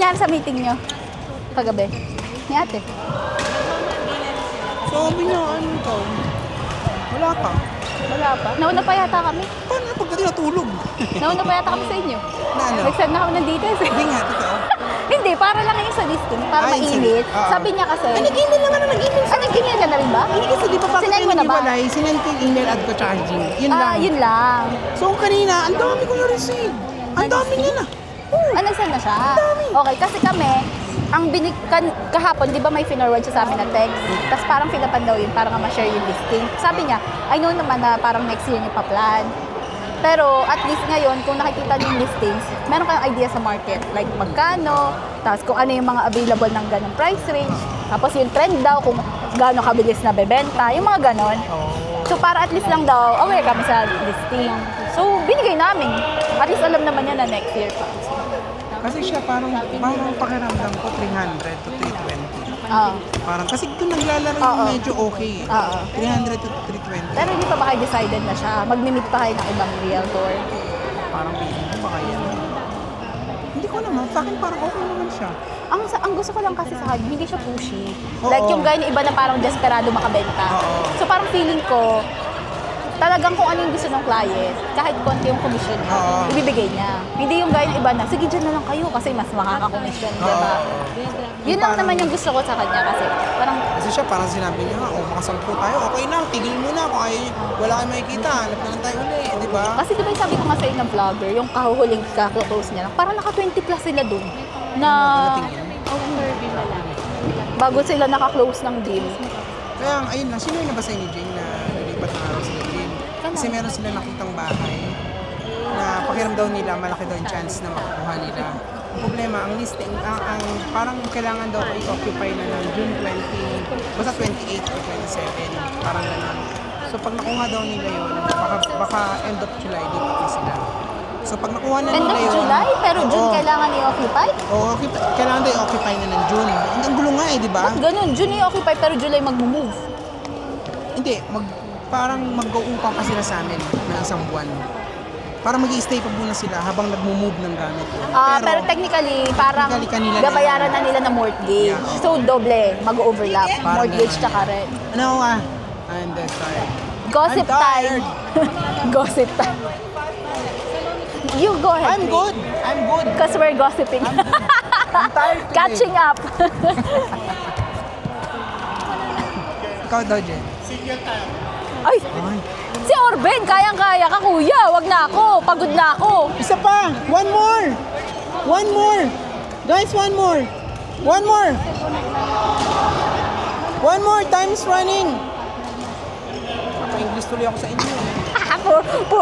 nangyari sa meeting nyo? Kagabi? Ni ate? Sabi niya, ano ikaw? Wala pa. Wala pa. Nauna pa yata kami. Paano pagka natulog? Nauna pa yata kami sa inyo. Na ano? Nag-send na kami ng details eh. Hindi nga, totoo. Hindi, para lang yung sa listing. Para Ah, yung sa mainit. list. Oo. Sabi niya kasi... Ay, nag-email naman na nag-email. Ah, nag-email ka na rin ba? Hindi kasi di ba bakit Sinend mo na ba? nag-iwalay? Sinend ko yung email at ko charging. Yun lang. Yun lang. So kanina, ang dami ko na-receive. Ang dami niya na. Ah, nag-send na siya? Okay, kasi kami, ang kahapon, di ba may finorward siya sa amin na text? Tapos parang filapan daw yun, para nga ma-share yung listing. Sabi niya, I know naman na parang next year niyo pa plan. Pero at least ngayon, kung nakikita niyo yung listings, meron kayong idea sa market. Like magkano, tapos kung ano yung mga available ng ganong price range. Tapos yung trend daw, kung gaano kabilis na bebenta, yung mga ganon. So para at least lang daw, aware kami sa listing. So binigay namin. At least alam naman niya na next year pa. Kasi siya parang pakiramdam ko 300 to 320. Oo. Parang kasi doon naglalaro Oo. yung medyo okay. Oo. 300 to 320. Pero hindi pa ba kayo decided na siya? Mag-meet pa kayo ng ibang realtor? Parang feeling ko baka yan. Hindi ko naman. Sa akin parang okay naman siya. Ang gusto ko lang kasi sa kanya, hindi siya pushy. Oo. Like yung guy na iba na parang desperado makabenta. Oo. So parang feeling ko, talagang kung ano yung gusto ng client, kahit konti yung commission niya, Oo. ibibigay niya. Hindi yung guy na iba na, sige dyan na lang kayo kasi mas makaka-commission, di ba? Yun lang naman yung gusto ko sa kanya kasi parang, Kasi siya parang sinabi niya, makasampu tayo, okay na, tigil mo na. Kung ayaw niyo, wala kayong makikita, hanap na lang tayo ulit, di ba? kasi di ba yung sabi ko nga sa'yo ng vlogger, yung kahuhuling ka-close niya lang, parang naka 20 plus sila dun. Na, bago sila naka-close ng deal. Kaya ayun lang, sino yung nabasa ni Jane na nilipat na araw sila Jane? Kasi meron sila nakitang bahay na pakiram daw nila, malaki daw yung chance na makukuha nila. Ang problema, ang listing, ang parang kailangan daw i-occupy na ng June 20, basta 28 or 27, parang gano'n. So pag nakuha daw nila yun, baka end of July, dito na sila. So pag nakuha na End nila of yun, July, pero June oo. kailangan i-occupy? Oo, kailangan daw i-occupy na ng June. Ang gulo nga eh, di ba? Ba't ganun? June i-occupy pero July mag-move. Hindi, parang mag-uupa pa sila sa amin ng isang buwan. Para mag-i-stay pa muna sila habang nag-move ng gamit. Pero technically, parang technically, kanila na babayaran yun. na nila ng mortgage. Yeah. So, doble, mag-overlap. Parang Mortgage ganun. tsaka rent. Ano nga? I'm dead tired. Gossip I'm tired. time. Gossip time. You go ahead, I'm good. I'm good. Because we're gossiping. I'm tired today. Catching up. Ikaw daw, Jen. Ay, Ay. si Orben, kayang-kaya ka, kuya. Wag na ako. Pagod na ako. Isa pa! One more! One more! Guys, one more! One more! One more! Time's running! Papa-English tuloy ako sa inyo. Puro